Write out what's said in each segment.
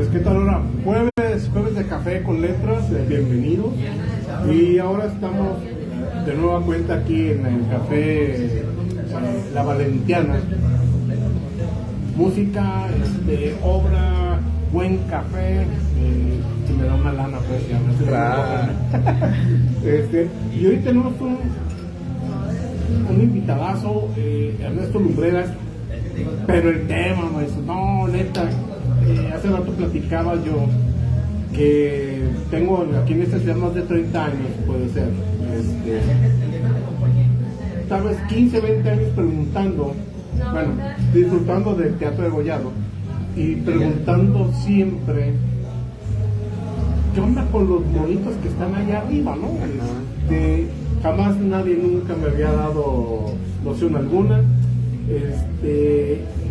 Pues qué tal ahora, jueves de café con letras, bienvenidos. Y ahora estamos de nueva cuenta aquí en el café La Valentiana. Música, obra, buen café, si me da una lana pues ya me Claro. Y hoy tenemos un invitadazo, Ernesto Lumbreras, pero el tema, maestro, no, neta, hace rato platicaba yo que tengo aquí en esta ciudad más de 30 años, puede ser, tal vez 15, 20 años preguntando, bueno, disfrutando del teatro de Gollado y preguntando siempre ¿qué onda con los monitos que están allá arriba, no? Jamás nadie nunca me había dado noción alguna,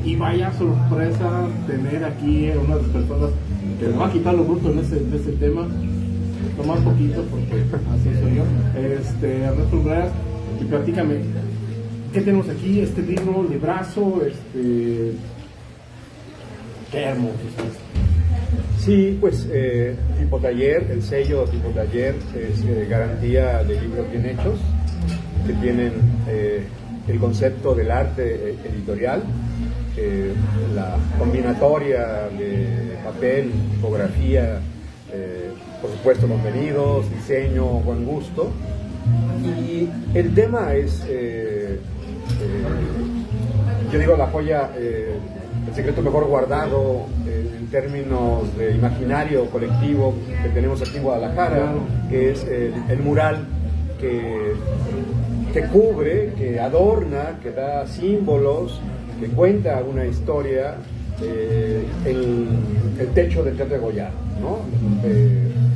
y vaya sorpresa tener aquí a una de las personas que me va a quitar lo bruto en ese tema, nomás poquito porque así soy yo, Ernesto Lumbreras, y platícame, ¿qué tenemos aquí? Este libro, librazo, qué hermoso es. Sí, pues Tipo Taller, el sello Tipo Taller es garantía de libros bien hechos, que tienen el concepto del arte editorial, la combinatoria de papel, tipografía, por supuesto contenidos, diseño, buen gusto. Y el tema es, yo digo, la joya, el secreto mejor guardado en términos de imaginario colectivo que tenemos aquí en Guadalajara, que es el mural que cubre, que adorna, que da símbolos, que cuenta una historia, el techo del Teatro de Gollado, ¿no?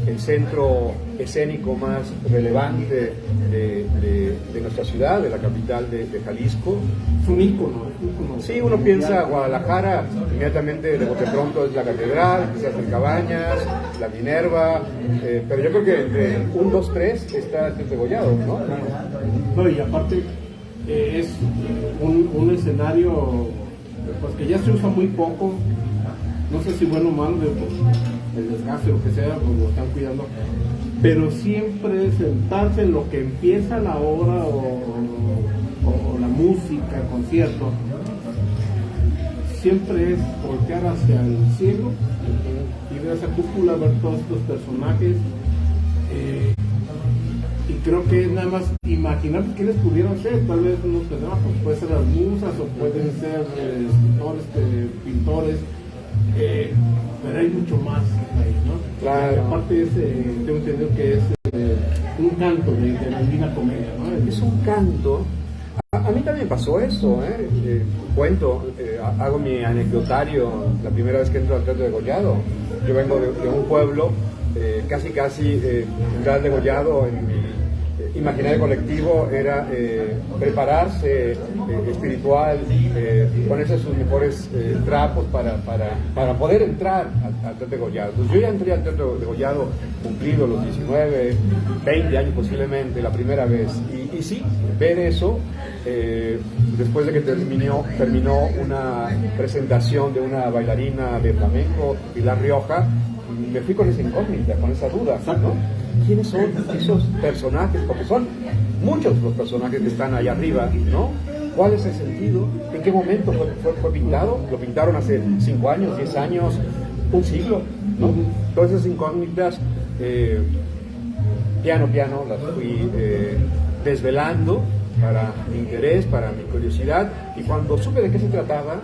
El centro escénico más relevante de nuestra ciudad, de la capital de Jalisco. Es un ícono. Sí, uno piensa Guadalajara, inmediatamente de bote pronto es la catedral, quizás el Cabañas, la Minerva, pero yo creo que entre 1, 2, 3 está el Teatro de Gollado, ¿no? No, y aparte es un escenario pues que ya se usa muy poco, no sé si bueno o malo, el desgaste o lo que sea, pues lo están cuidando, pero siempre sentarse en lo que empieza la obra o la música, el concierto, siempre es voltear hacia el cielo y ver esa cúpula, ver todos estos personajes, y creo que es nada más imaginar quiénes pudieron ser, tal vez unos pensamos, pues pueden ser las musas o pueden ser escritores, pintores, pero hay mucho más ahí, ¿no? Claro. Y aparte tengo entendido que es un canto de la Divina Comedia, ¿no? Es un canto. A mí también pasó eso, cuento, hago mi anecdotario la primera vez que entro al Teatro de Gollado. Yo vengo de un pueblo, casi entrar al de Gollado en mi imaginario colectivo era prepararse espiritual, ponerse sus mejores trapos para poder entrar al Teatro de Gollado. Pues yo ya entré al Teatro de Gollado cumplido los 19, 20 años posiblemente, la primera vez. Y sí, ver eso, después de que terminó una presentación de una bailarina de flamenco, Pilar Rioja, me fui con esa incógnita, con esa duda, ¿no? ¿Quiénes son esos personajes? Porque son muchos los personajes que están allá arriba, ¿no? ¿Cuál es el sentido? ¿En qué momento fue pintado? ¿Lo pintaron hace 5 años, 10 años, un siglo? ¿No? Todas esas incógnitas, piano, las fui desvelando para mi interés, para mi curiosidad, y cuando supe de qué se trataba,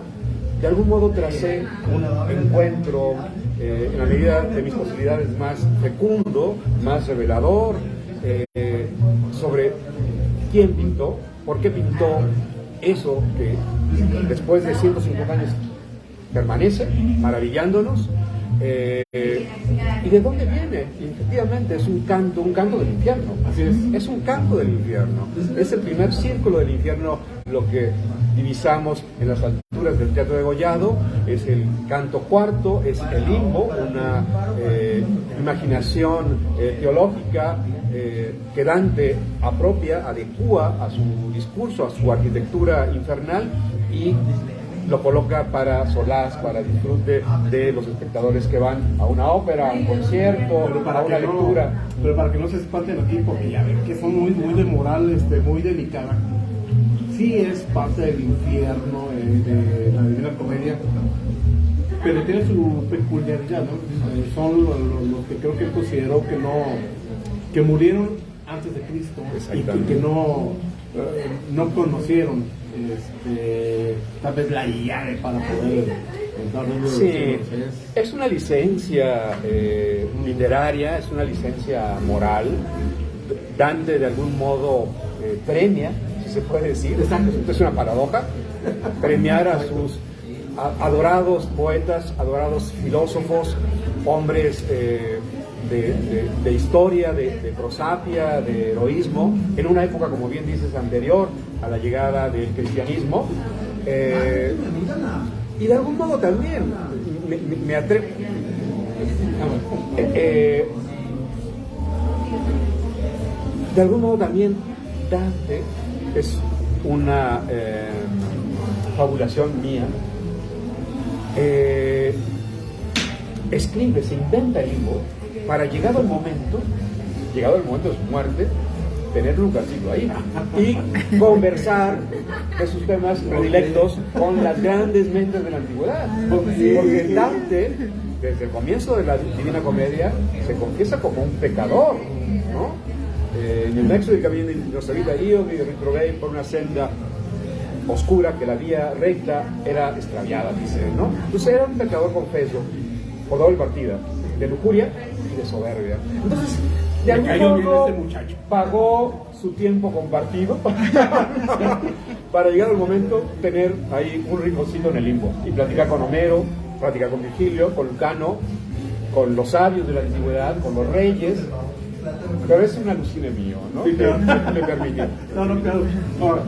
de algún modo tracé un encuentro, en la medida de mis posibilidades, más fecundo, más revelador, sobre quién pintó, por qué pintó eso que después de 150 años permanece, maravillándonos, y de dónde viene. Y efectivamente es un canto del infierno. Así es un canto del infierno. Es el primer círculo del infierno lo que divisamos en las alturas del Teatro de Gollado. Es el canto cuarto, es el limbo, una imaginación teológica que Dante apropia, adecúa a su discurso, a su arquitectura infernal, y lo coloca para solaz, para disfrute de los espectadores que van a una ópera, a un concierto, a una lectura. Pero para que no se espanten aquí, porque ya ven que son muy de moral muy delicada. Sí es parte del infierno de la Divina Comedia, pero tiene su peculiaridad, ¿no? Son los que creo que él consideró que murieron antes de Cristo y que no conocieron tal vez la llave para poder contar. Sí, es una licencia literaria, es una licencia moral. Dante de algún modo premia, si se puede decir, es una paradoja, premiar a sus adorados poetas, adorados filósofos, hombres de historia, de prosapia, de heroísmo, en una época, como bien dices, anterior a la llegada del cristianismo. Y de algún modo también me atrevo. De algún modo también Dante es una fabulación mía. Escribe, se inventa el limbo para llegado el momento de su muerte, tener un lugarcito ahí y conversar de sus temas predilectos con las grandes mentes de la antigüedad. Porque Dante, desde el comienzo de la Divina Comedia, se confiesa como un pecador, ¿no? En el nexo del camino de nuestra vida, yo me retrobé por una senda oscura, que la vía recta era extraviada, dice, ¿no? Entonces era un pecador confeso, por doble partida, de lujuria y de soberbia. Entonces, de algún modo, pagó su tiempo compartido para llegar al momento tener ahí un rinconcito en el limbo y platicar con Homero, platicar con Virgilio, con Lucano, con los sabios de la antigüedad, con los reyes. Pero es un alucine mío, ¿no? Sí, claro. Me permite. No, claro. Ahora,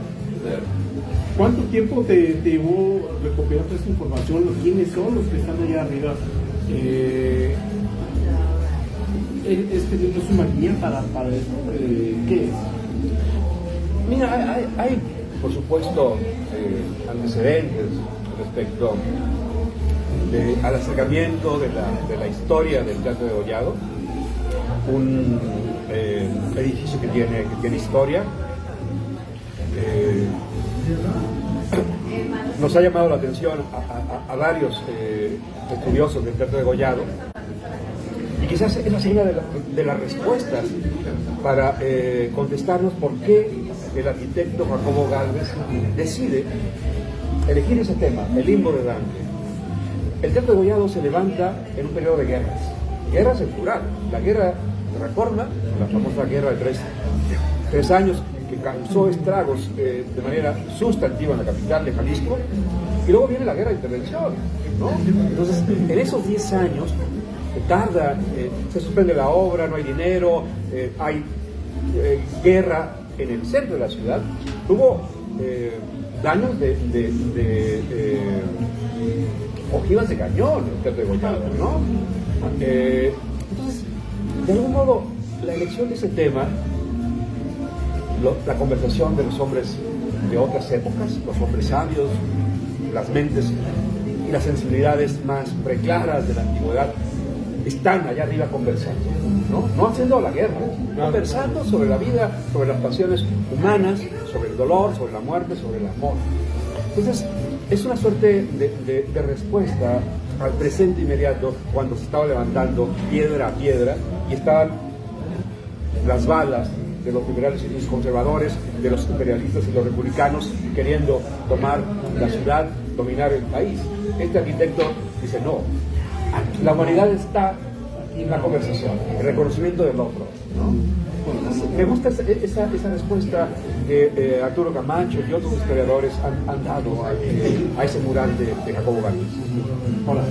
¿cuánto tiempo te llevó recopilar toda esa información? ¿Quiénes son los que están allá arriba? ¿Este libro es una guía para esto? ¿Qué es? Mira, hay por supuesto, antecedentes respecto al acercamiento de la historia del Teatro de Degollado. Un edificio que tiene historia. Nos ha llamado la atención a varios estudiosos del Teatro de Degollado, y quizás esa sea una de las respuestas para contestarnos por qué el arquitecto Jacobo Gálvez decide elegir ese tema, el limbo de Dante. El Teatro de Degollado se levanta en un periodo de guerras en plural, la guerra de Reforma, la famosa guerra de tres años, que causó estragos de manera sustantiva en la capital de Jalisco, y luego viene la guerra de intervención, ¿no? Entonces, en esos 10 años, se suspende la obra, no hay dinero, hay guerra en el centro de la ciudad, hubo daños de ojivas de cañón en el Teatro de Degollado, ¿no? Entonces, de algún modo, la elección de ese tema, la conversación de los hombres de otras épocas, los hombres sabios, las mentes y las sensibilidades más preclaras de la antigüedad, están allá arriba conversando, no haciendo la guerra, conversando sobre la vida, sobre las pasiones humanas, sobre el dolor, sobre la muerte, sobre el amor. Entonces, es una suerte de respuesta al presente inmediato, cuando se estaba levantando piedra a piedra y estaban las balas de los liberales y los conservadores, de los imperialistas y los republicanos queriendo tomar la ciudad, dominar el país. Este arquitecto dice: no, la humanidad está en la conversación, el reconocimiento del otro, ¿no? Entonces, me gusta esa respuesta que Arturo Camacho y otros historiadores han dado a ese mural de Jacobo Gálvez. Ahora,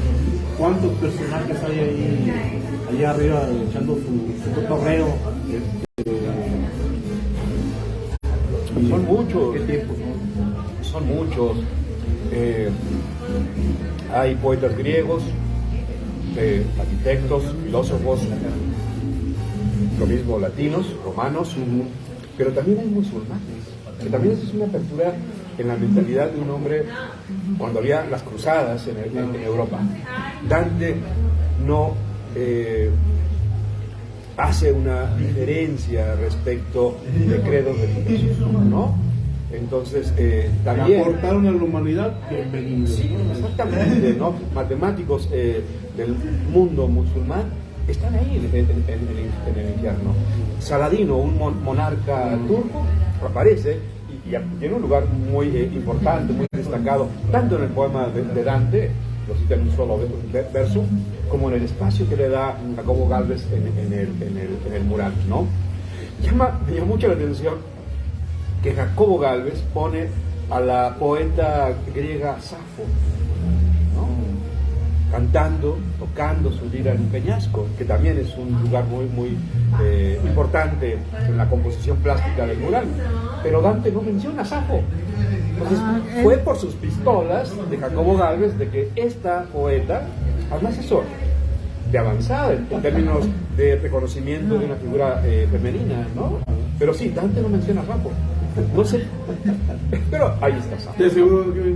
¿cuántos personajes hay allá arriba echando su cotorreo? Son muchos. ¿Qué tiempo? Son muchos. Hay poetas griegos, arquitectos, filósofos, lo mismo latinos, romanos, pero también hay musulmanes, que también es una apertura en la mentalidad de un hombre cuando había las cruzadas en Europa. Dante no hace una diferencia respecto de credos religiosos, ¿no? Entonces, también... aportaron a la humanidad, bienvenidos. Sí, exactamente, ¿no? Matemáticos del mundo musulmán están ahí en el infierno. Saladino, un monarca turco, aparece y tiene un lugar muy importante, muy destacado, tanto en el poema de Dante, lo cita en un solo verso, como en el espacio que le da Jacobo Gálvez en el mural, ¿no? Me llama mucho la atención que Jacobo Gálvez pone a la poeta griega Safo, ¿no? Cantando, tocando su lira en un peñasco, que también es un lugar muy importante en la composición plástica del mural. Pero Dante no menciona a Safo. Entonces, fue por sus pistolas de Jacobo Gálvez de que esta poeta, además eso, de avanzada en términos de reconocimiento de una figura femenina, ¿no? Pero sí, Dante no menciona a Safo. No sé, pero ahí está Safo. De seguro que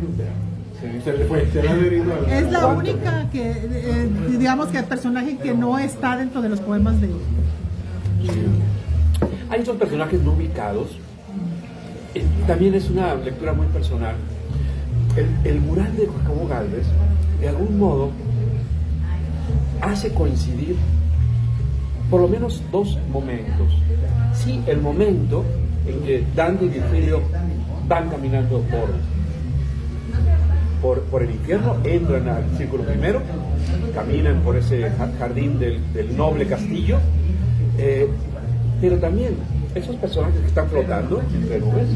se le fue, se le ha adherido a Es la única que, digamos que el personaje que no está dentro de los poemas de... Sí. Hay otros personajes no ubicados. También es una lectura muy personal. El mural de Jacobo Gálvez, de algún modo, hace coincidir por lo menos dos momentos. Sí, el momento en que Dante y Virgilio van caminando por el infierno, entran al círculo primero, caminan por ese jardín del noble castillo, pero también esos personajes que están flotando entre nubes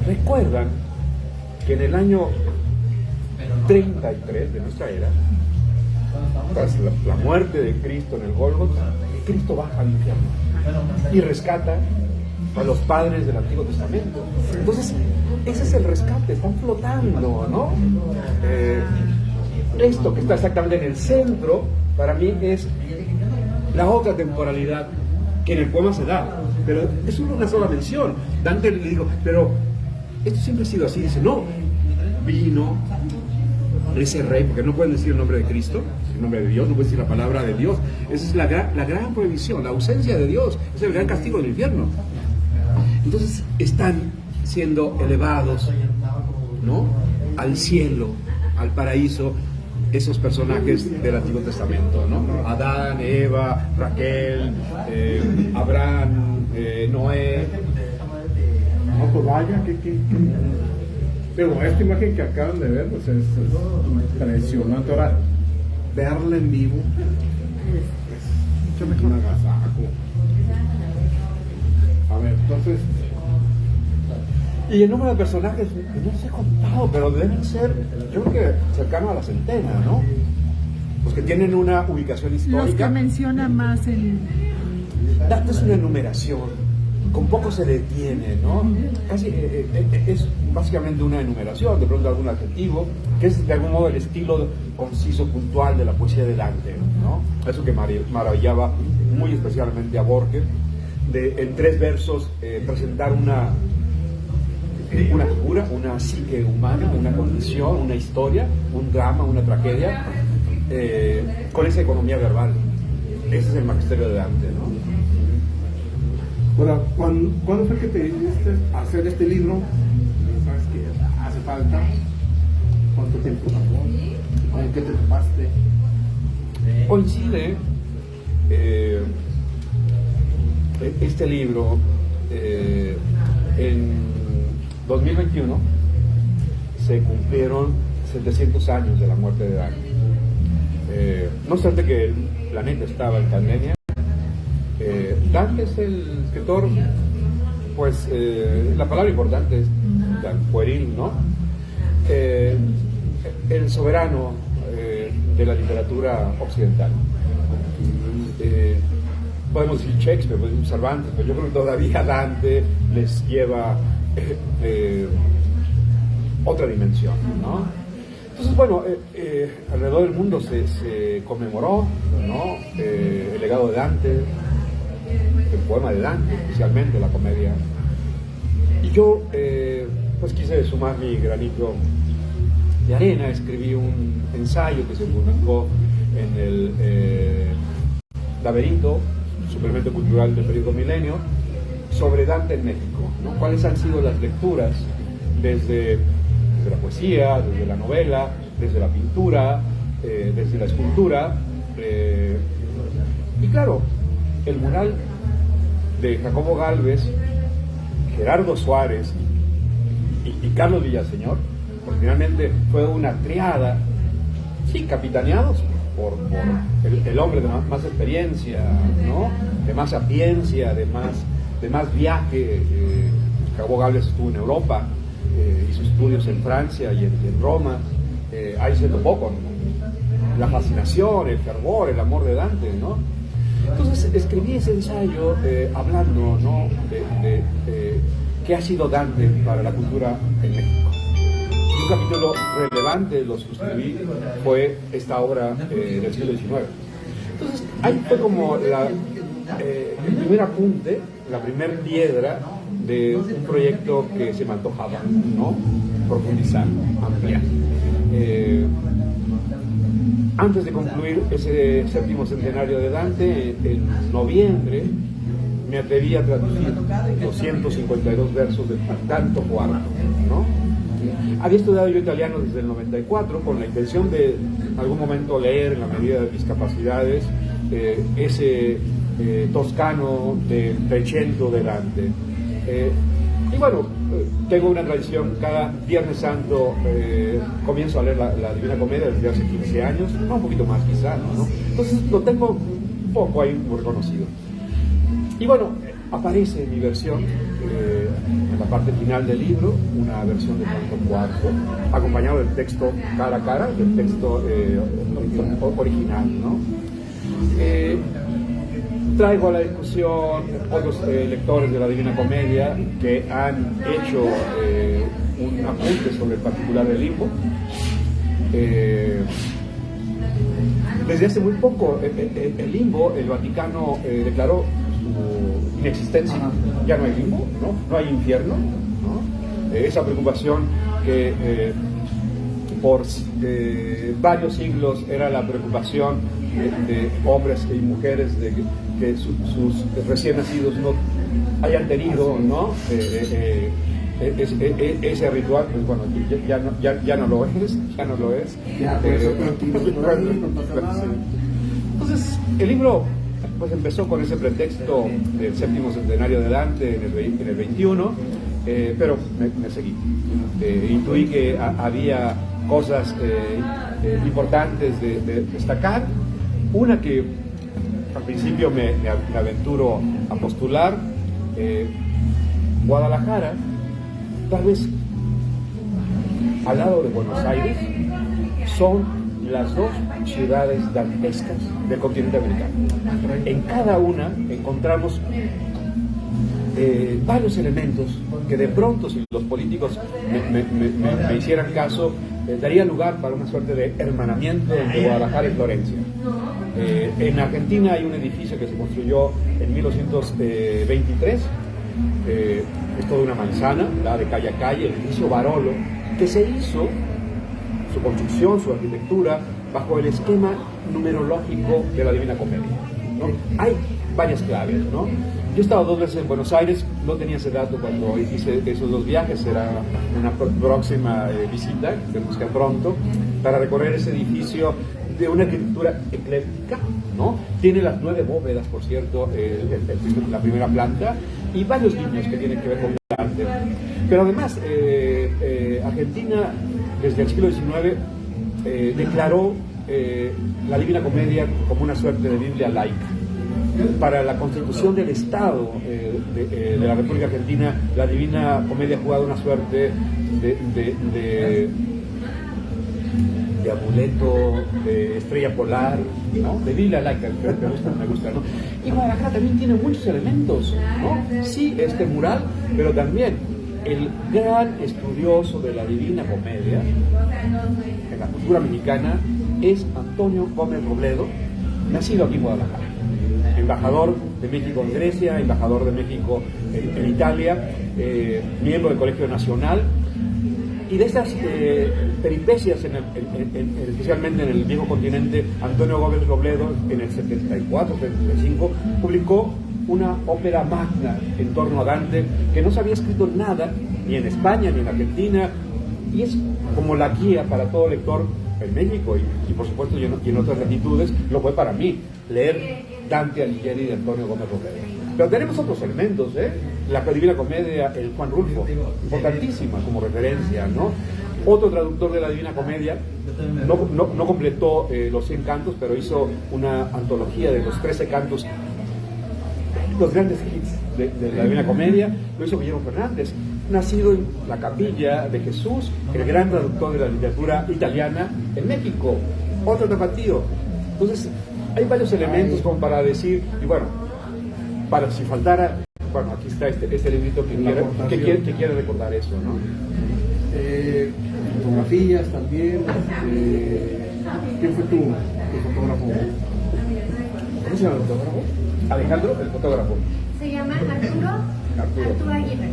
recuerdan que en el año 33 de nuestra era, tras la muerte de Cristo en el Gólgota, Cristo baja al infierno y rescata a los padres del Antiguo Testamento. Entonces, ese es el rescate, están flotando, ¿no? Esto que está exactamente en el centro, para mí es la otra temporalidad que en el poema se da, pero es una sola mención. Dante le dijo, pero esto siempre ha sido así. Dice, no, vino ese rey, porque no pueden decir el nombre de Cristo, el nombre de Dios, no pueden decir la palabra de Dios. Esa es la gran prohibición, la ausencia de Dios, es el gran castigo del infierno. Entonces están siendo elevados, ¿no?, al cielo, al paraíso, esos personajes del Antiguo Testamento, ¿no? Adán, Eva, Raquel, Abraham, Noé. No, pues vaya, Pero esta imagen que acaban de ver, pues es impresionante. Ahora, verla en vivo es un agasajo. A ver, entonces... Y el número de personajes, no se ha contado, pero deben ser, yo creo que cercano a la centena, ¿no? Los que tienen una ubicación histórica. Los que menciona más el... Dante es una enumeración, con poco se detiene, ¿no? Casi es básicamente una enumeración, de pronto algún adjetivo, que es de algún modo el estilo conciso, puntual de la poesía de Dante, ¿no? Eso que maravillaba muy especialmente a Borges, de en 3 versos presentar una figura, una psique humana, una condición, una historia, un drama, una tragedia, con esa economía verbal. Ese es el magisterio de Dante, ¿no? Ahora, ¿cuándo fue que te decidiste a hacer este libro? ¿Sabes que hace falta? ¿Cuánto tiempo tomó? ¿En qué te topaste? Coincide este libro en 2021 se cumplieron 700 años de la muerte de Dante. No obstante que el planeta estaba en pandemia, Dante es el escritor, pues la palabra importante es tan pueril, ¿no? El soberano de la literatura occidental. Podemos decir Shakespeare, podemos decir Cervantes, pero yo creo que todavía Dante les lleva otra dimensión, ¿no? Entonces, bueno, alrededor del mundo se conmemoró, ¿no?, el legado de Dante, el poema de Dante, especialmente la comedia. yo pues quise sumar mi granito de arena, escribí un ensayo que se publicó en el Laberinto, suplemento cultural del periódico Milenio, sobre Dante en México, ¿no? ¿Cuáles han sido las lecturas desde la poesía, desde la novela, desde la pintura, desde la escultura? Y claro, el mural de Jacobo Gálvez, Gerardo Suárez y Carlos Villaseñor, porque finalmente fue una triada, sí, capitaneados por el hombre de más experiencia, ¿no? De más sapiencia, de más viaje. Jacobo Gálvez estuvo en Europa, hizo estudios en Francia y en Roma, ahí se topó con la fascinación, el fervor, el amor de Dante, ¿no? Entonces escribí ese ensayo hablando, ¿no? de qué ha sido Dante para la cultura en México. Y un capítulo relevante de los que escribí fue esta obra del siglo XIX. Entonces ahí fue como el primer apunte, la primer piedra de un proyecto que se me antojaba, ¿no? Profundizar, ampliar. Antes de concluir ese 7º centenario de Dante, en noviembre me atreví a traducir 252 versos del Canto IV, ¿no? Había estudiado yo italiano desde el 94 con la intención de en algún momento leer, en la medida de mis capacidades, ese toscano del Trecento de Dante. Y bueno, tengo una tradición, cada Viernes Santo comienzo a leer la Divina Comedia desde hace 15 años, no, un poquito más quizá, ¿no? Entonces lo tengo un poco ahí reconocido. Y bueno, aparece en mi versión, en la parte final del libro, una versión de Canto IV, acompañado del texto cara a cara, del texto original, ¿no? Traigo a la discusión otros lectores de la Divina Comedia que han hecho un apunte sobre el particular del limbo. Desde hace muy poco, el limbo, el Vaticano declaró su inexistencia. Ya no hay limbo, no hay infierno, ¿no? Esa preocupación que por varios siglos era la preocupación de hombres y mujeres de que sus recién nacidos no hayan tenido, ¿no? Ese ritual, pues bueno, ya no lo es. Entonces, el libro pues empezó con ese pretexto del 7º centenario de Dante en el 21, pero me seguí. Intuí que había cosas importantes de destacar. Una que al principio me aventuro a postular, Guadalajara, tal vez al lado de Buenos Aires, son las dos ciudades dantescas del continente americano. En cada una encontramos varios elementos que de pronto, si los políticos me hicieran caso, daría lugar para una suerte de hermanamiento entre Guadalajara y Florencia. En Argentina hay un edificio que se construyó en 1923, es toda una manzana, la de calle a calle, el edificio Barolo, que se hizo, su construcción, su arquitectura, bajo el esquema numerológico de la Divina Comedia, ¿no? Hay varias claves, ¿no? Yo he estado 2 veces en Buenos Aires, no tenía ese dato cuando hice esos 2 viajes, será una próxima visita, que busca pronto, para recorrer ese edificio de una arquitectura ecléctica, ¿no? Tiene las 9 bóvedas, por cierto, la primera planta, y varios guiños que tienen que ver con Dante. Pero además, Argentina, desde el siglo XIX, declaró la Divina Comedia como una suerte de Biblia laica. Para la constitución del Estado de la República Argentina, la Divina Comedia ha jugado una suerte de amuleto, de estrella polar, ¿no? De Biblia laica, me gusta, ¿no? Y Guadalajara también tiene muchos elementos, ¿no? Sí, este mural, pero también el gran estudioso de la Divina Comedia en la cultura mexicana es Antonio Gómez Robledo, nacido aquí en Guadalajara, embajador de México en Grecia, embajador de México en Italia, miembro del Colegio Nacional. Y de esas peripecias, especialmente en el viejo continente, Antonio Gómez Robledo, en el 74-75, publicó una ópera magna en torno a Dante, que no se había escrito nada, ni en España, ni en Argentina, y es como la guía para todo lector en México, y por supuesto y en otras latitudes, lo fue para mí, leer Dante Alighieri de Antonio Gómez Robledo. Pero tenemos otros elementos, la Divina Comedia, el Juan Rulfo, importantísima como referencia, ¿no? Otro traductor de la Divina Comedia, no completó los 100 cantos, pero hizo una antología de los 13 cantos, los grandes hits de la Divina Comedia, lo hizo Guillermo Fernández, nacido en la Capilla de Jesús, el gran traductor de la literatura italiana en México, otro tapatío. Entonces, hay varios elementos como para decir, y bueno, para si faltara, bueno, aquí está este librito que quiere recordar eso, ¿no? Fotografías también. ¿Quién fue tu fotógrafo? ¿Cómo se llama el fotógrafo? Alejandro, el fotógrafo. Se llama Arturo Aguirre.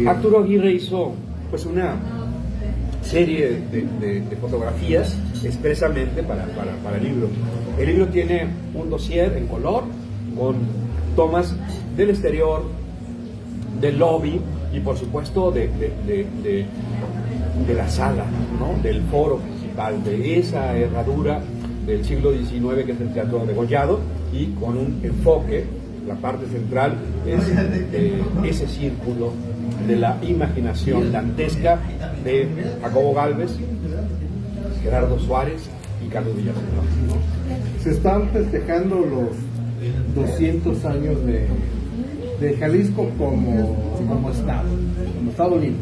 Arturo Aguirre hizo pues una serie de fotografías expresamente para el libro. El libro tiene un dossier en color con tomas del exterior, del lobby y por supuesto de la sala, ¿no? Del foro principal, de esa herradura del siglo XIX que es el teatro degollado, y con un enfoque, la parte central es ese círculo de la imaginación dantesca de Jacobo Gálvez, Gerardo Suárez y Carlos Villaseñor, ¿no? Se están festejando los 200 años de Jalisco como Estado libre.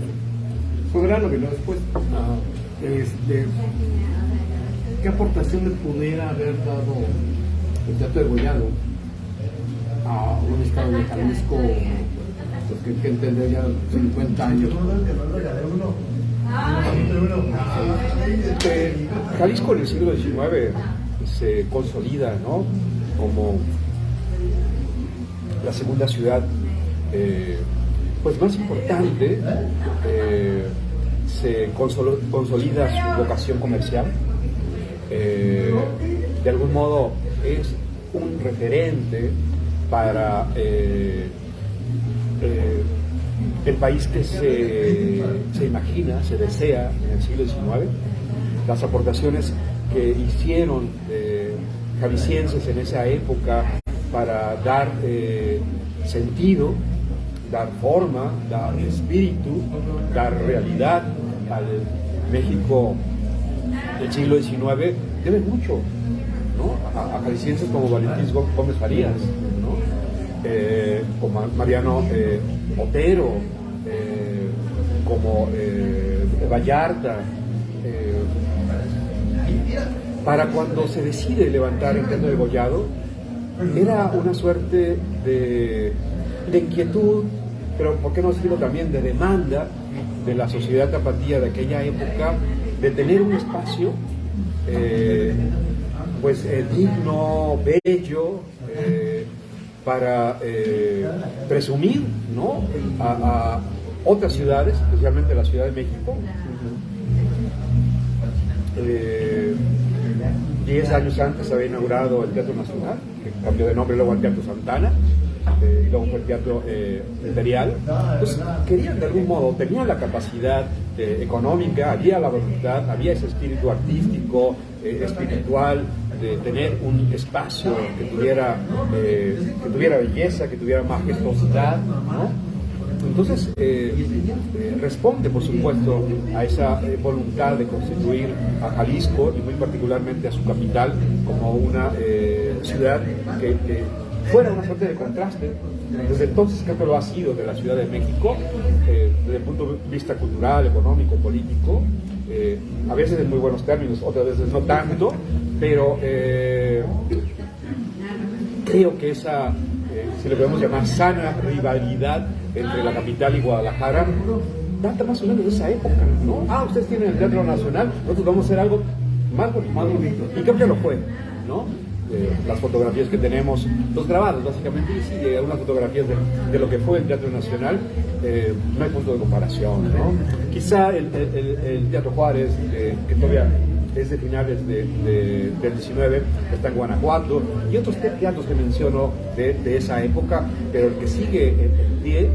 Soberano vino después. ¿Qué aportación le pudiera haber dado el teatro degollado a un estado de Jalisco, pues que hay que entender ya 50 años? Jalisco en el siglo XIX se consolida, ¿no? Como la segunda ciudad pues más importante, se consolida su vocación comercial, de algún modo es un referente para el país que se imagina, se desea en el siglo XIX. Las aportaciones que hicieron jaliscienses en esa época para dar sentido, dar forma, dar espíritu, dar realidad al México del siglo XIX, deben mucho, ¿no? A jaliscienses como Valentín Gómez Farías, ¿no? Como Mariano Otero, como Vallarta. Para cuando se decide levantar el teatro degollado, era una suerte de inquietud, pero por qué no decirlo también de demanda de la sociedad tapatía de aquella época, de tener un espacio pues digno, bello, para presumir, ¿no? a otras ciudades, especialmente la Ciudad de México. 10 años antes había inaugurado el Teatro Nacional, que cambió de nombre luego al Teatro Santana, y luego fue el Teatro Imperial. Entonces querían de algún modo, tenían la capacidad económica, había la voluntad, había ese espíritu artístico, espiritual, de tener un espacio que tuviera belleza, que tuviera majestuosidad, ¿no? Entonces responde por supuesto a esa voluntad de constituir a Jalisco y muy particularmente a su capital como una ciudad que fuera una suerte de contraste. Desde entonces creo que lo ha sido de la Ciudad de México, desde el punto de vista cultural, económico, político, a veces en muy buenos términos, otras veces no tanto, pero creo que esa, si le podemos llamar sana rivalidad entre la capital y Guadalajara, data más o menos de esa época, ¿no? Ustedes tienen el Teatro Nacional, nosotros vamos a hacer algo más bonito. Y creo que lo fue, ¿no? las fotografías que tenemos, los grabados básicamente, y sí, algunas fotografías de lo que fue el Teatro Nacional, no hay punto de comparación, ¿no? Quizá el Teatro Juárez, que todavía es de finales del 19, está en Guanajuato, y otros teatros que menciono de esa época, pero el que sigue en pie,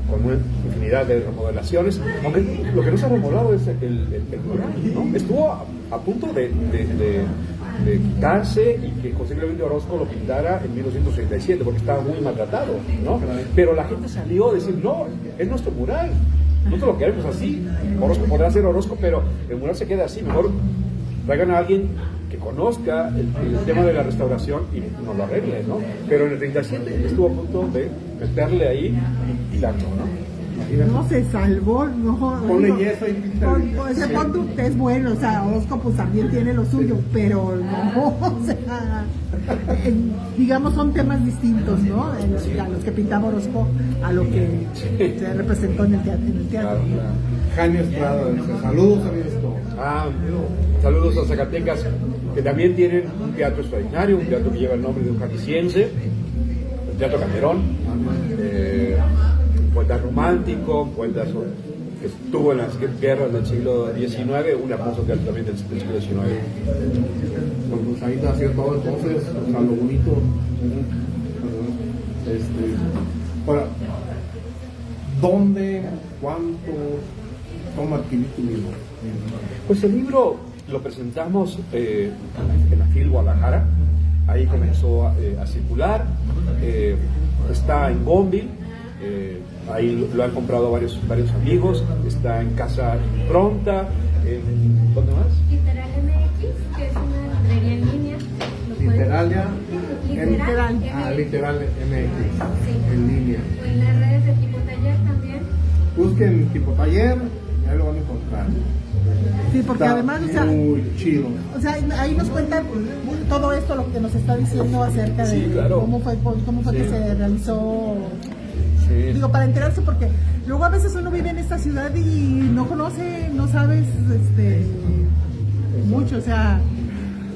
con una infinidad de remodelaciones, aunque lo que no se ha remodelado es el mural, ¿no? Estuvo a punto de quitarse y que José Clemente Orozco lo pintara en 1937 porque estaba muy maltratado, ¿no? Pero la gente salió a decir, no, es nuestro mural, nosotros lo queremos así. Orozco podrá ser Orozco, pero el mural se queda así, mejor traigan a alguien que conozca el tema de la restauración y nos lo arregle, ¿no? Pero en el 37 estuvo a punto de meterle ahí y tirarlo, ¿no? No se salvó, no. Ponle yeso y pinta. Ese punto es bueno, o sea, Orozco pues también tiene lo suyo, pero no, o sea, digamos son temas distintos, ¿no? A los que pintaba Orozco a lo que se representó en el teatro. Claro. Janio Estrada dice, saludos amigos. Saludos a Zacatecas, que también tienen un teatro extraordinario, un teatro que lleva el nombre de un jalisciense, el Teatro Calderón, poeta romántico, poeta que estuvo en las guerras del siglo XIX, un hermoso teatro también del siglo XIX. Pues ahí nació todo entonces, o sea, lo bonito. Ahora, ¿dónde, cuánto, cómo adquirir tu libro? Pues el libro lo presentamos en la FIL Guadalajara, ahí comenzó a circular, está en Gonville, ahí lo han comprado varios amigos, está en Casa Impronta, ¿dónde más? Literal MX, que es una librería en línea. Literalia, Literal MX, en línea. O en las redes de Tipo Taller también. Busquen Tipo Taller, ahí lo van a encontrar. Sí, porque Está además, o sea, muy chido. o sea, ahí nos cuentan todo esto, lo que nos está diciendo acerca de Sí, claro. cómo fue que se realizó. Sí. Digo, para enterarse, porque luego a veces uno vive en esta ciudad y no conoce, no sabes mucho, o sea,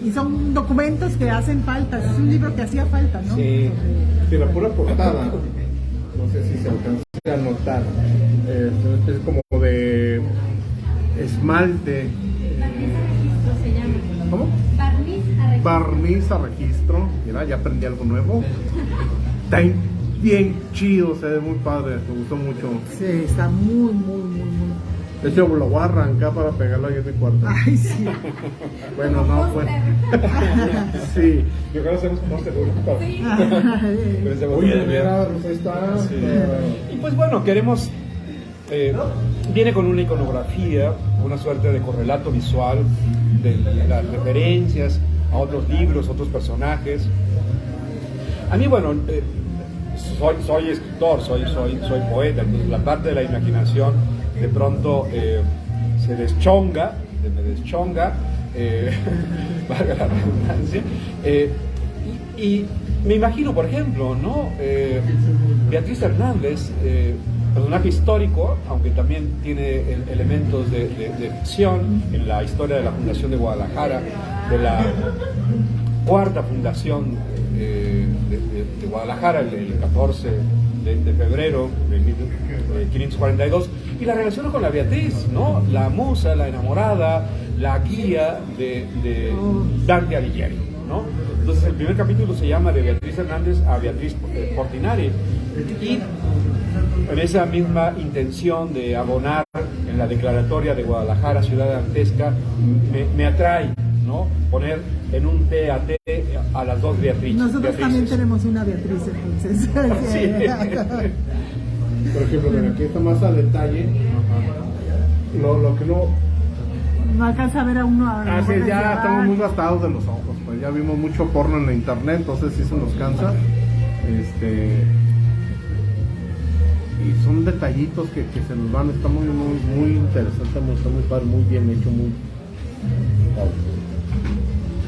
y son documentos que hacen falta, es un libro que hacía falta, ¿no? Sí. Sí, la pura portada, no sé si se alcanza a notar, es como de esmalte, Registro se llama. ¿cómo? Barniz a registro. Barniz a registro. Mira, ya aprendí algo nuevo. Está bien chido, se ve muy padre, me gustó mucho. Sí, está muy, muy, muy, muy. De hecho, lo voy a arrancar para pegarlo ahí en mi cuarto. Ay, sí. Bueno, no, pues. Sí. Yo creo que hacemos póster de Sí. Oye, de veras, pues ahí está. Sí. Y pues bueno, queremos, viene con una iconografía, una suerte de correlato visual de las referencias a otros libros, otros personajes. A mí, bueno, soy escritor, soy poeta, entonces la parte de la imaginación de pronto me deschonga, valga la redundancia, y me imagino, por ejemplo, ¿no? Beatriz Hernández, personaje histórico, aunque también tiene elementos de ficción en la historia de la fundación de Guadalajara, de la cuarta fundación de Guadalajara, el 14 de febrero de 1542, y la relaciona con la Beatriz, ¿no? La musa, la enamorada, la guía de Dante Alighieri, ¿no? Entonces el primer capítulo se llama de Beatriz Hernández a Beatriz Portinari, y en esa misma intención de abonar en la declaratoria de Guadalajara, ciudad dantesca, me atrae, ¿no? Poner en un T a las dos Beatrices. Nosotros también tenemos una Beatriz, entonces. Sí. Por ejemplo, mira, aquí está más a detalle. Lo que No alcanza a ver a uno. sí, ya estamos muy gastados de los ojos, pues ya vimos mucho porno en la internet, entonces sí se nos cansa. Y son detallitos que se nos van, está muy interesante, está muy padre, muy bien hecho, muy.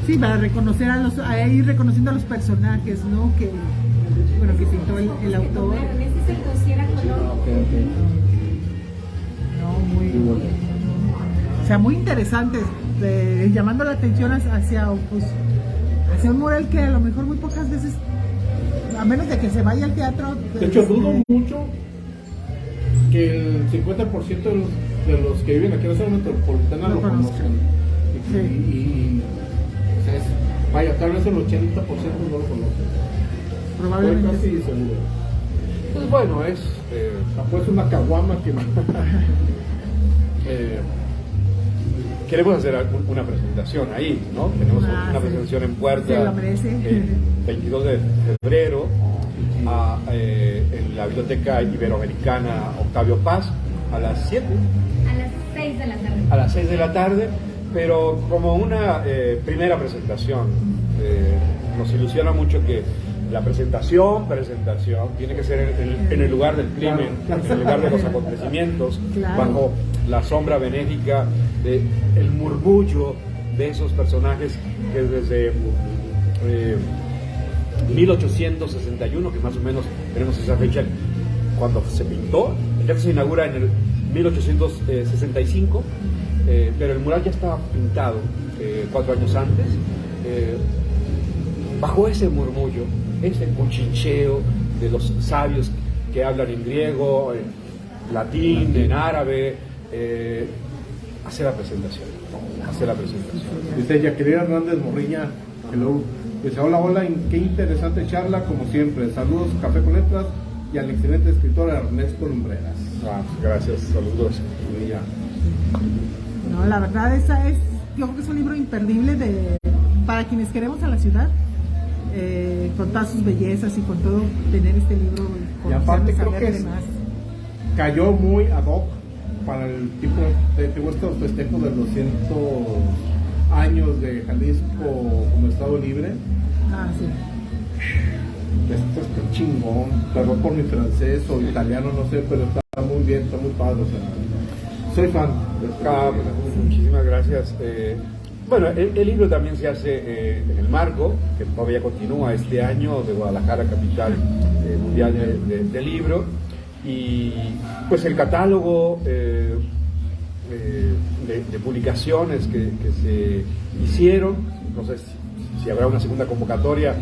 Sí, para reconocer a ir reconociendo a los personajes, ¿no? Que pintó el autor. Ese es el dossier a color. No, muy bueno. O sea, muy interesantes, llamando la atención hacia pues, sea un mural que a lo mejor muy pocas veces, a menos de que se vaya al teatro. De hecho, dudo mucho que el 50% de los que viven aquí en la zona metropolitana lo conozcan. Sí. O sea, vaya, tal vez el 80% no lo conocen. Probablemente. Estoy casi seguro. Pues bueno, es... Pues una caguama que... queremos hacer una presentación ahí, ¿no? Tenemos una sí. presentación en Puerta Se lo merece. el 22 de febrero en la Biblioteca Iberoamericana Octavio Paz a las 7. A las 6 de la tarde. A las 6 de la tarde, pero como una primera presentación. Nos ilusiona mucho que la presentación tiene que ser en el lugar del crimen, en el lugar de los acontecimientos, Claro. bajo la sombra benéfica del murmullo de esos personajes que desde 1861, que más o menos tenemos esa fecha cuando se pintó. El teatro se inaugura en el 1865, pero el mural ya estaba pintado 4 años antes. Bajo ese murmullo, ese cuchicheo de los sabios que hablan en griego, en latín, en árabe, hace la presentación. Dice Jacqueline Hernández Morriña, hello. Dice, hola, qué interesante charla, como siempre. Saludos, Café con Letras, y al excelente escritor Ernesto Lumbreras. Gracias, saludos. Y ya. No, la verdad, yo creo que es un libro imperdible para quienes queremos a la ciudad, con todas sus bellezas y con todo, tener este libro. Y aparte creo saber que de más. cayó muy ad hoc para el tipo de estos festejos de los 200 años de Jalisco como Estado Libre. Sí. Esto está chingón, perdón por mi francés o italiano, no sé, pero está muy bien, está muy padre. O sea, soy fan. Muchísimas gracias. Bueno, el libro también se hace en el marco, que todavía continúa este año, de Guadalajara, capital mundial del libro. Y pues el catálogo de publicaciones que se hicieron, no sé si habrá una segunda convocatoria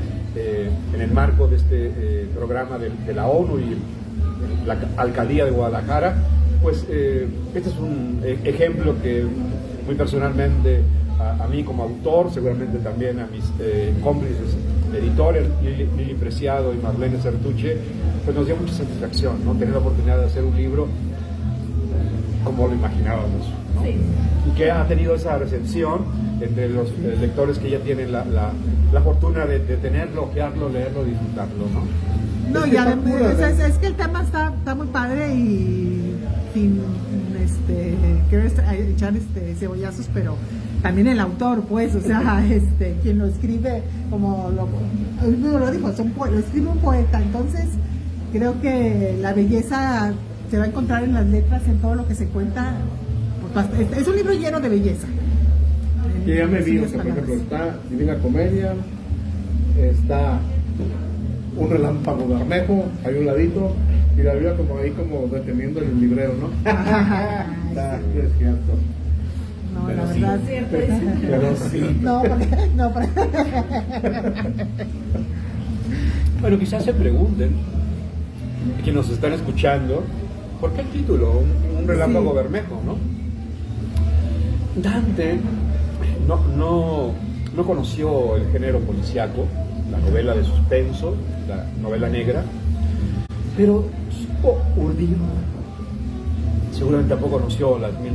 en el marco de este programa de la ONU y la Alcaldía de Guadalajara. Pues este es un ejemplo que muy personalmente a mí como autor, seguramente también a mis cómplices editores, Lili Preciado y Marlene Certuche, pues nos dio mucha satisfacción, ¿no? Tener la oportunidad de hacer un libro como lo imaginábamos, ¿no? Sí. Y que ha tenido esa recepción entre los lectores que ya tienen la fortuna de tenerlo, ojearlo, leerlo, disfrutarlo, ¿no? No, Es y que además, está pura, es que el tema está muy padre y sin quiero echar cebollazos, pero también el autor, pues, o sea, quien lo escribe, como lo dijo, lo escribe un poeta, entonces creo que la belleza se va a encontrar en las letras, en todo lo que se cuenta. Es un libro lleno de belleza. Que ya me vi, o En sea, por palabras. ejemplo, está Divina Comedia, está Un Relámpago Bermejo, hay un ladito, y la Biblia como ahí como deteniendo el librero, ¿no? Está, es cierto. No, Pero la sí, verdad. pero sí. Bueno, quizás se pregunten, que nos están escuchando, ¿por qué el título? Un relámpago Sí. bermejo, ¿no? Dante no conoció el género policíaco, la novela de suspenso, la novela negra, pero supo urdir, seguramente tampoco conoció Las Mil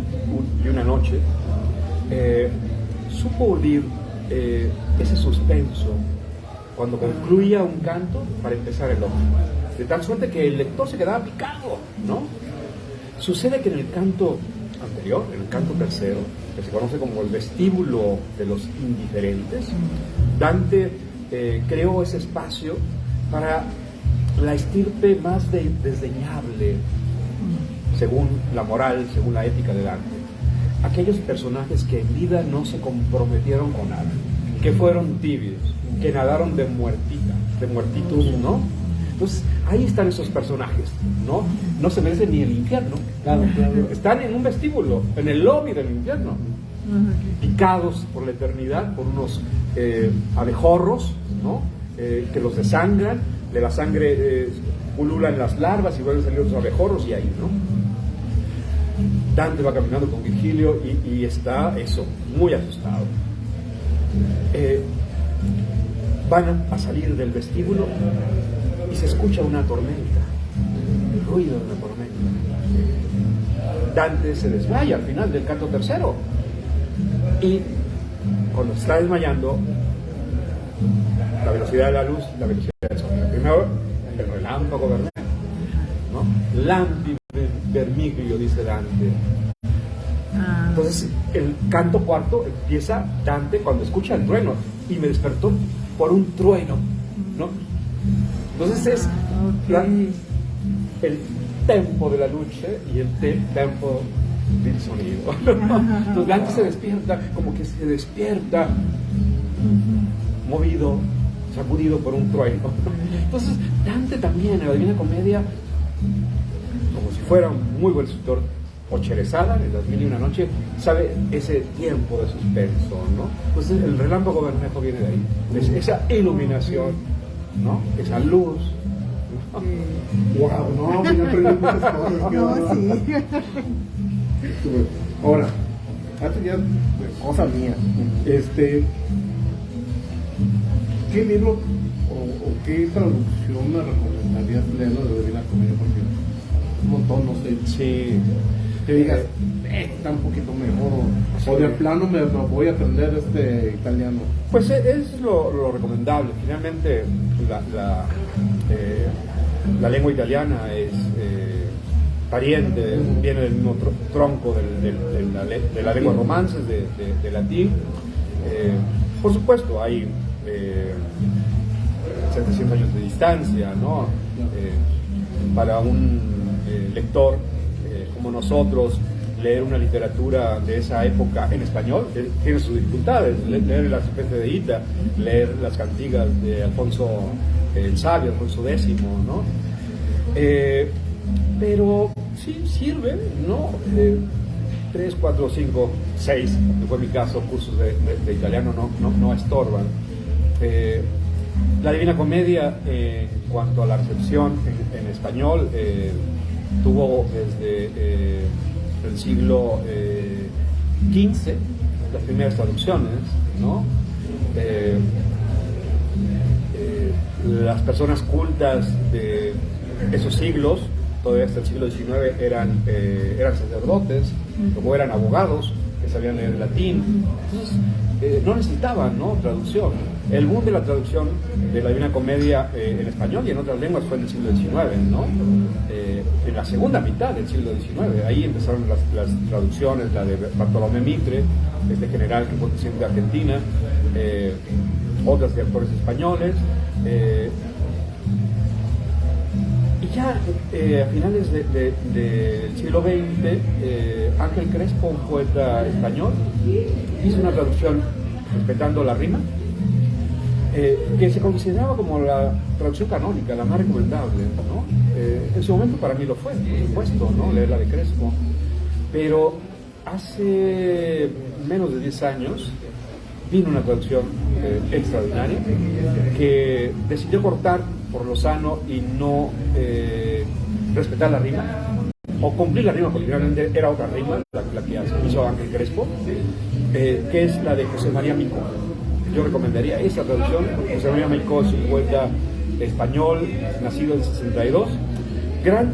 y Una Noche, supo urdir ese suspenso cuando concluía un canto para empezar el otro, de tal suerte que el lector se quedaba picado, ¿no? Sucede que en el canto anterior, en el canto tercero, que se conoce como el vestíbulo de los indiferentes, Dante creó ese espacio para la estirpe más desdeñable, según la moral, según la ética de Dante. Aquellos personajes que en vida no se comprometieron con nada, que fueron tibios, que nadaron de muertitos, ¿no? Entonces, ahí están esos personajes, ¿no? No se merecen ni el infierno. Claro. Están en un vestíbulo, en el lobby del infierno. picados por la eternidad por unos abejorros, ¿no? Que los desangran, de la sangre pululan las larvas y vuelven a salir otros abejorros y ahí, ¿no? Dante va caminando con Virgilio y está eso, muy asustado. Van a salir del vestíbulo y se escucha una tormenta, el ruido de una tormenta. Dante se desmaya al final del canto tercero y cuando está desmayando, la velocidad de la luz, la velocidad del sonido. Primero, el relámpago vermeo, ¿no? Lampi vermiglio, dice Dante. Entonces, el canto cuarto empieza Dante cuando escucha el trueno y me despertó por un trueno, ¿no? Entonces es el tempo de la luce y el tempo del sonido, ¿no? Entonces Dante se despierta, como que se despierta movido, sacudido por un trueno. Entonces Dante también en la Divina Comedia, como si fuera un muy buen escritor, o Cherezada en Las Mil y Una Noche, sabe ese tiempo de suspenso, ¿no? Entonces el relámpago bermejo viene de ahí, es esa iluminación, ¿no? Esa luz, ¿no? Wow, no, me aprendí muchas cosas. No, sí. Ahora, hace ya cosa mía. ¿Qué libro o qué traducción me recomendarías leerlo de la Divina Comedia? Porque un montón, no sé. Sí. Que digas, está un poquito mejor, o de plano me voy a aprender italiano. Pues es lo recomendable. Finalmente, la lengua italiana es pariente, viene del mismo tronco de la lengua romances, de latín. Por supuesto, hay 700 años de distancia, ¿no? Para un lector como nosotros, leer una literatura de esa época en español tiene sus dificultades. Leer el Arcipreste de Ita, leer las cantigas de Alfonso el Sabio, Alfonso X, ¿no? Pero sí sirve, ¿no? 3, 4, 5, 6, que fue mi caso, cursos de italiano no estorban. La Divina Comedia, en cuanto a la recepción en español, tuvo desde el siglo XV las primeras traducciones, ¿no? Las personas cultas de esos siglos, todavía hasta el siglo XIX, eran sacerdotes, como eran abogados, que sabían leer latín, entonces no necesitaban, ¿no? Traducción. El boom de la traducción de la Divina Comedia en español y en otras lenguas fue en el siglo XIX, ¿no? En la segunda mitad del siglo XIX, ahí empezaron las traducciones, la de Bartolomé Mitre, este general que fue presidente de Argentina, otras de autores españoles, y ya a finales del siglo XX, Ángel Crespo, un poeta español, hizo una traducción respetando la rima, que se consideraba como la traducción canónica, la más recomendable, ¿no? En su momento para mí lo fue, por supuesto, ¿no? Leer la de Crespo, pero hace menos de 10 años vino una traducción extraordinaria que decidió cortar por lo sano y no respetar la rima, o cumplir la rima, porque finalmente era otra rima la que hizo Ángel Crespo, que es la de José María Micó. Yo recomendaría esa traducción. José María Micó es un poeta español, nacido en el 62, gran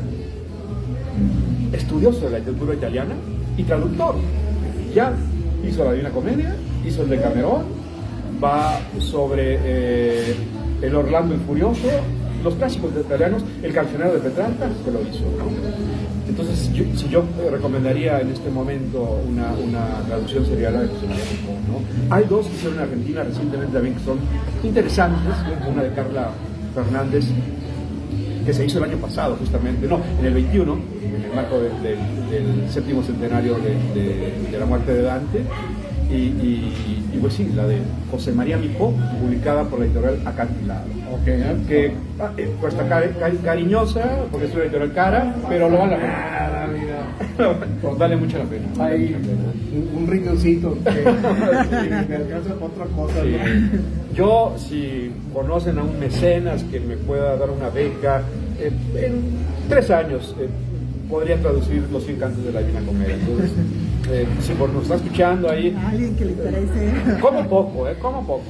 estudioso de la literatura italiana y traductor. Ya hizo la Divina Comedia, hizo el Decamerón, va sobre el Orlando el Furioso, los clásicos italianos, el Cancionero de Petrarca, que lo hizo, ¿no? Entonces, si yo recomendaría en este momento una traducción, sería la de José María Micó, ¿no? Hay dos que hicieron en Argentina recientemente también que son interesantes, una de Carla Fernández, que se hizo el año pasado justamente, no, en el 21, en el marco del séptimo centenario de la muerte de Dante, y pues sí, la de José María Micó, publicada por la editorial Acantilado, que pues está cariñosa, porque es una editorial cara, pero lo vale la pena. Vale mucho la pena. Hay un riñoncito que me alcanza para otra cosa. Sí. ¿no? Yo, si conocen a un mecenas que me pueda dar una beca, en 3 años podría traducir Los 100 cantos de la Divina Comedia. Entonces, si por nos está escuchando ahí, Alguien que le interese. como poco, como poco.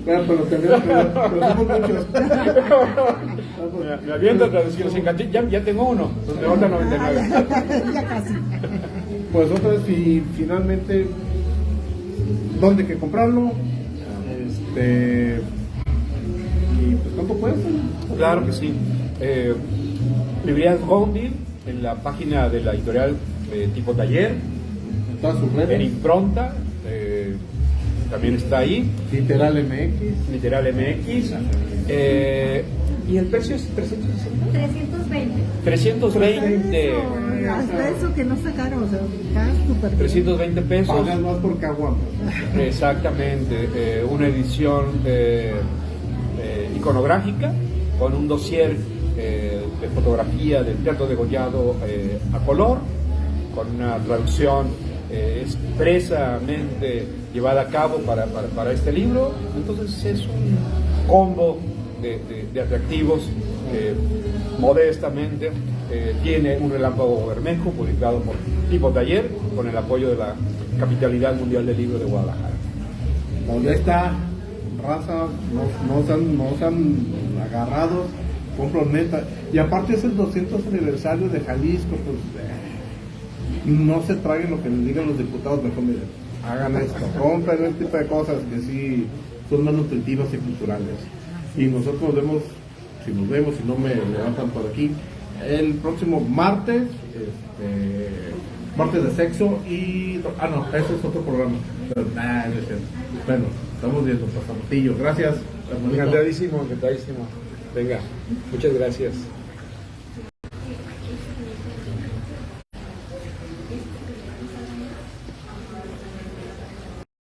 Bueno, pero somos muchos. Me aviento a traducir Los 100 cantos, ya tengo uno, pues me faltan 99. Ya casi. Pues otra vez, y finalmente, ¿dónde hay que comprarlo? Y pues, ¿cuánto cuesta? Claro que sí. Librerías Gondil, en la página de la editorial Tipo Taller, En todas sus en redes. Impronta, también está ahí, Literal MX. Literal MX. ¿Y el precio es 360? 320. 320. Hasta eso que no está caro, o sea, está súper bien. 320 pesos. Pagas más por caguamas. Exactamente. Una edición iconográfica con un dossier de fotografía del Teatro Degollado a color, con una traducción expresamente llevada a cabo para este libro. Entonces es un combo de atractivos que modestamente tiene un Relámpago Bermejo publicado por Tipo Taller con el apoyo de la Capitalidad Mundial del Libro de Guadalajara. Donde está, raza, no sean agarrados, compro neta. Y aparte es el 200 aniversario de Jalisco, pues no se traguen lo que les digan los diputados, mejor miren, hagan esto, compren este tipo de cosas que sí son más nutritivas y culturales. Y nosotros vemos, si no me levantan por aquí, el próximo martes, martes de sexo y... no, ese es otro programa. Pero, no es cierto. Bueno, estamos viendo, Pasamotillo. Gracias, hermanito. Encantadísimo. Venga, muchas gracias.